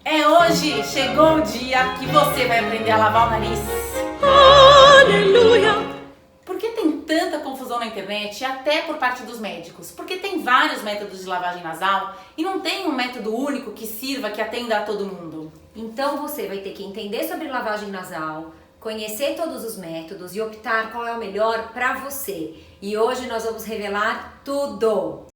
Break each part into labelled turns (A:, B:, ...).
A: É hoje! Chegou o dia que você vai aprender a lavar o nariz.
B: Aleluia!
A: Por que tem tanta confusão na internet, até por parte dos médicos? Porque tem vários métodos de lavagem nasal e não tem um método único que sirva, que atenda a todo mundo.
C: Então você vai ter que entender sobre lavagem nasal, conhecer todos os métodos e optar qual é o melhor para você. E hoje nós vamos revelar tudo!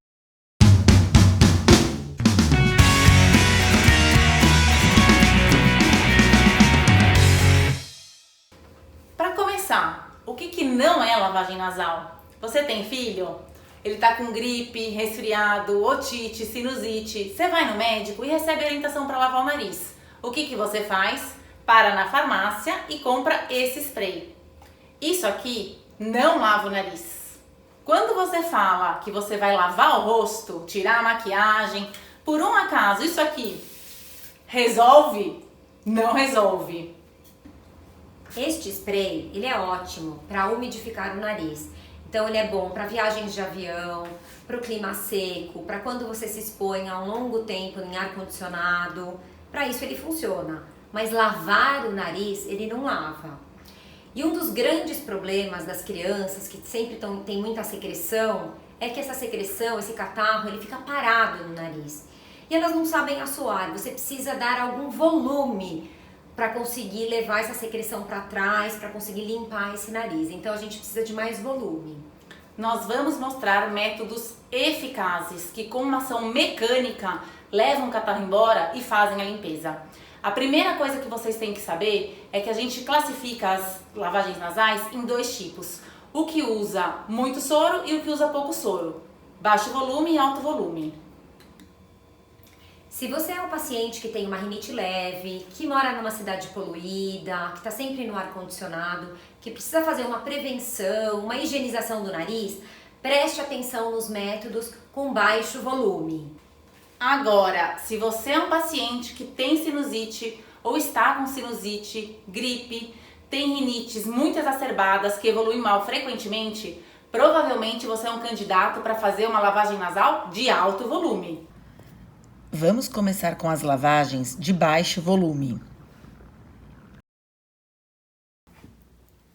A: Para começar, o que não é lavagem nasal? Você tem filho? Ele tá com gripe, resfriado, otite, sinusite. Você vai no médico e recebe orientação para lavar o nariz. O que você faz? Para na farmácia e compra esse spray. Isso aqui não lava o nariz. Quando você fala que você vai lavar o rosto, tirar a maquiagem, por um acaso isso aqui resolve? Não resolve.
C: Este spray, ele é ótimo para umidificar o nariz. Então ele é bom para viagens de avião, para o clima seco, para quando você se expõe a um longo tempo em ar-condicionado. Para isso ele funciona, mas lavar o nariz ele não lava. E um dos grandes problemas das crianças que sempre tem muita secreção é que essa secreção, esse catarro, ele fica parado no nariz. E elas não sabem assoar, você precisa dar algum volume para conseguir levar essa secreção para trás, para conseguir limpar esse nariz. Então a gente precisa de mais volume.
A: Nós vamos mostrar métodos eficazes que com uma ação mecânica levam o catarro embora e fazem a limpeza. A primeira coisa que vocês têm que saber é que a gente classifica as lavagens nasais em dois tipos. O que usa muito soro e o que usa pouco soro. Baixo volume e alto volume.
C: Se você é um paciente que tem uma rinite leve, que mora numa cidade poluída, que está sempre no ar-condicionado, que precisa fazer uma prevenção, uma higienização do nariz, preste atenção nos métodos com baixo volume.
A: Agora, se você é um paciente que tem sinusite ou está com sinusite, gripe, tem rinites muito exacerbadas que evoluem mal frequentemente, provavelmente você é um candidato para fazer uma lavagem nasal de alto volume.
D: Vamos começar com as lavagens de baixo volume.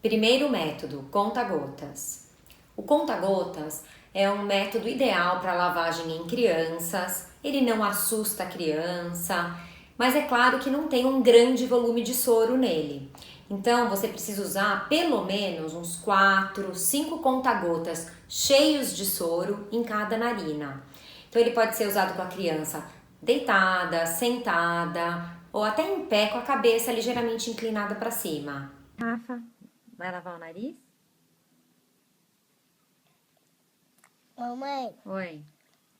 C: Primeiro método, conta-gotas. O conta-gotas é um método ideal para lavagem em crianças. Ele não assusta a criança, mas é claro que não tem um grande volume de soro nele. Então você precisa usar pelo menos uns 4, 5 conta-gotas cheios de soro em cada narina. Então ele pode ser usado com a criança deitada, sentada ou até em pé com a cabeça ligeiramente inclinada para cima. Rafa, vai lavar o nariz?
E: Mamãe,
C: Oi.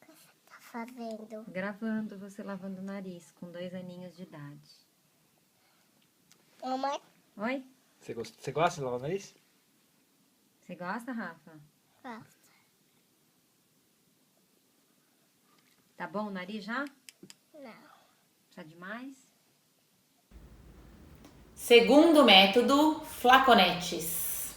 E: o que você tá fazendo?
C: Gravando você lavando o nariz com 2 aninhos de idade.
E: Mamãe,
C: Oi?
F: Você gosta de lavar o nariz?
C: Você gosta, Rafa?
E: gosta.
C: Tá bom o nariz já?
E: Não.
C: Precisa de mais?
A: Segundo método, flaconetes.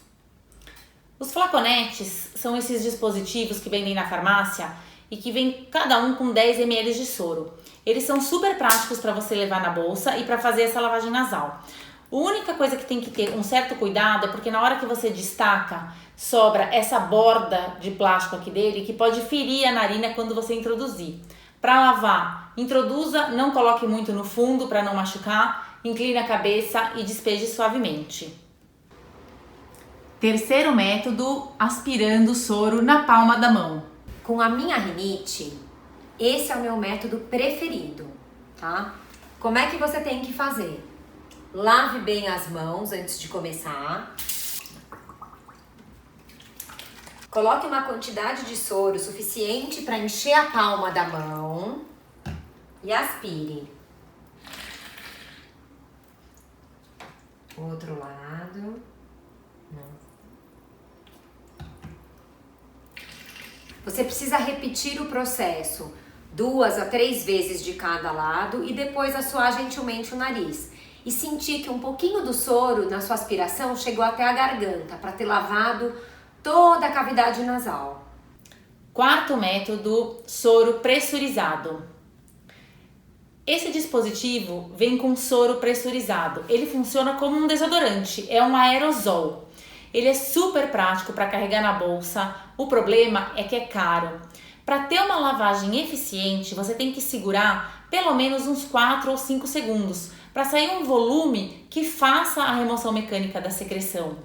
A: Os flaconetes são esses dispositivos que vendem na farmácia e que vem cada um com 10 ml de soro. Eles são super práticos para você levar na bolsa e para fazer essa lavagem nasal. A única coisa que tem que ter um certo cuidado é porque na hora que você destaca, sobra essa borda de plástico aqui dele que pode ferir a narina quando você introduzir. Para lavar, introduza, não coloque muito no fundo para não machucar, incline a cabeça e despeje suavemente. Terceiro método, aspirando o soro na palma da mão.
C: Com a minha rinite, esse é o meu método preferido, tá? Como é que você tem que fazer? Lave bem as mãos antes de começar. Coloque uma quantidade de soro suficiente para encher a palma da mão e aspire. Outro lado. Você precisa repetir o processo 2 a 3 vezes de cada lado e depois assoar gentilmente o nariz. E sentir que um pouquinho do soro na sua aspiração chegou até a garganta para ter lavado toda a cavidade nasal.
A: Quarto método, soro pressurizado. Esse dispositivo vem com soro pressurizado. Ele funciona como um desodorante, é um aerosol. Ele é super prático para carregar na bolsa. O problema é que é caro. Para ter uma lavagem eficiente, você tem que segurar pelo menos uns 4 ou 5 segundos para sair um volume que faça a remoção mecânica da secreção.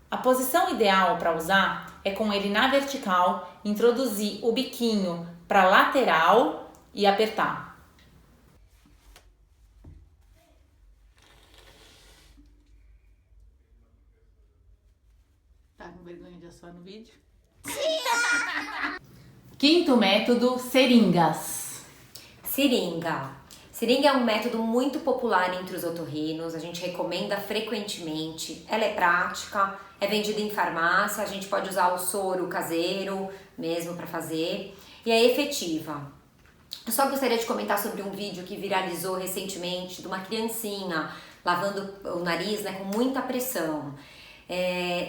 A: A posição ideal para usar é com ele na vertical, introduzir o biquinho para a lateral e apertar. Tá com vergonha de assoar no vídeo? Quinto método, seringas.
C: Seringa. Seringa é um método muito popular entre os otorrinos, a gente recomenda frequentemente. Ela é prática, é vendida em farmácia, a gente pode usar o soro caseiro mesmo para fazer e é efetiva. Eu só gostaria de comentar sobre um vídeo que viralizou recentemente de uma criancinha lavando o nariz, né, com muita pressão.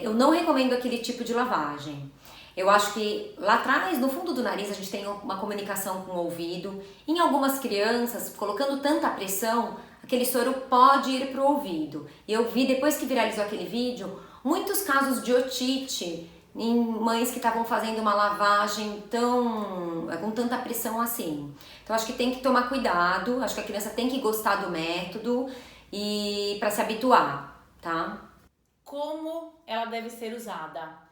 C: Eu não recomendo aquele tipo de lavagem. Eu acho que lá atrás, no fundo do nariz, a gente tem uma comunicação com o ouvido. Em algumas crianças, colocando tanta pressão, aquele soro pode ir para o ouvido. E eu vi, depois que viralizou aquele vídeo, muitos casos de otite em mães que estavam fazendo uma lavagem com tanta pressão assim. Então acho que tem que tomar cuidado, acho que a criança tem que gostar do método e para se habituar, tá?
A: Como ela deve ser usada?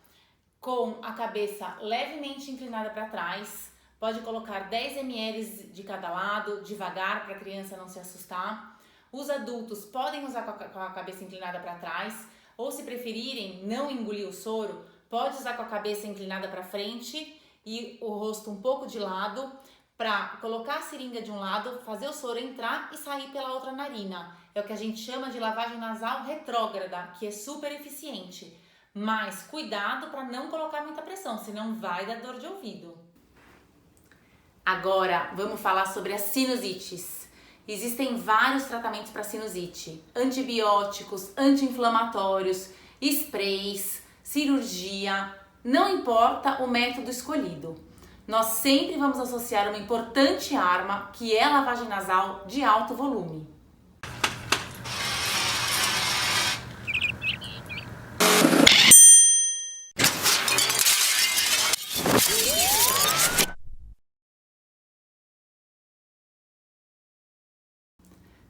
A: Com a cabeça levemente inclinada para trás, pode colocar 10 ml de cada lado, devagar para a criança não se assustar. Os adultos podem usar com a cabeça inclinada para trás, ou se preferirem não engolir o soro, pode usar com a cabeça inclinada para frente e o rosto um pouco de lado, para colocar a seringa de um lado, fazer o soro entrar e sair pela outra narina. É o que a gente chama de lavagem nasal retrógrada, que é super eficiente. Mas cuidado para não colocar muita pressão, senão vai dar dor de ouvido. Agora vamos falar sobre as sinusites. Existem vários tratamentos para sinusite: antibióticos, anti-inflamatórios, sprays, cirurgia. Não importa o método escolhido. Nós sempre vamos associar uma importante arma, que é a lavagem nasal de alto volume.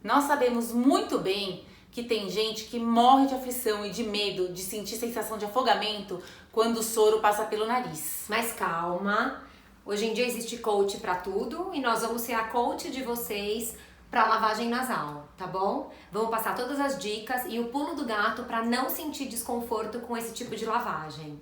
A: Nós sabemos muito bem que tem gente que morre de aflição e de medo de sentir sensação de afogamento quando o soro passa pelo nariz.
C: Mas calma, hoje em dia existe coach para tudo e nós vamos ser a coach de vocês para lavagem nasal, tá bom? Vamos passar todas as dicas e o pulo do gato para não sentir desconforto com esse tipo de lavagem.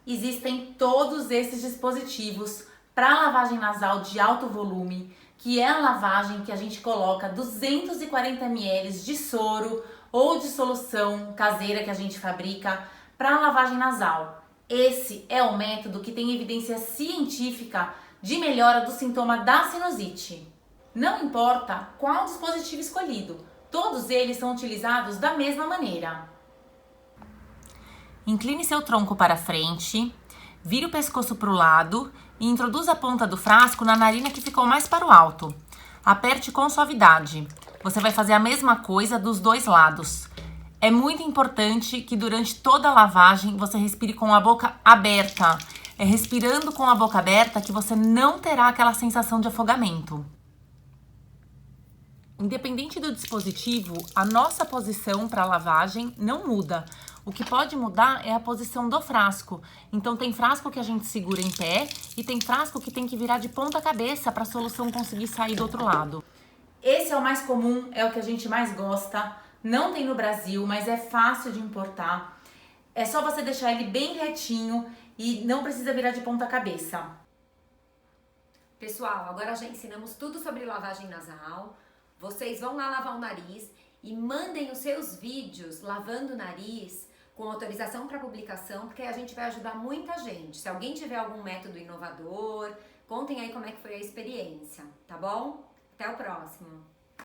A: Existem todos esses dispositivos para lavagem nasal de alto volume, que é a lavagem que a gente coloca 240 ml de soro ou de solução caseira que a gente fabrica para lavagem nasal. Esse é o método que tem evidência científica de melhora do sintoma da sinusite. Não importa qual dispositivo escolhido, todos eles são utilizados da mesma maneira. Incline seu tronco para frente, vire o pescoço para o lado e introduza a ponta do frasco na narina que ficou mais para o alto. Aperte com suavidade. Você vai fazer a mesma coisa dos dois lados. É muito importante que durante toda a lavagem você respire com a boca aberta. É respirando com a boca aberta que você não terá aquela sensação de afogamento. Independente do dispositivo, a nossa posição para a lavagem não muda. O que pode mudar é a posição do frasco. Então tem frasco que a gente segura em pé e tem frasco que tem que virar de ponta cabeça para a solução conseguir sair do outro lado. Esse é o mais comum, é o que a gente mais gosta. Não tem no Brasil, mas é fácil de importar. É só você deixar ele bem retinho e não precisa virar de ponta cabeça.
C: Pessoal, agora já ensinamos tudo sobre lavagem nasal. Vocês vão lá lavar o nariz e mandem os seus vídeos lavando o nariz com autorização para publicação, porque a gente vai ajudar muita gente. Se alguém tiver algum método inovador, contem aí como é que foi a experiência, tá bom? Até o próximo!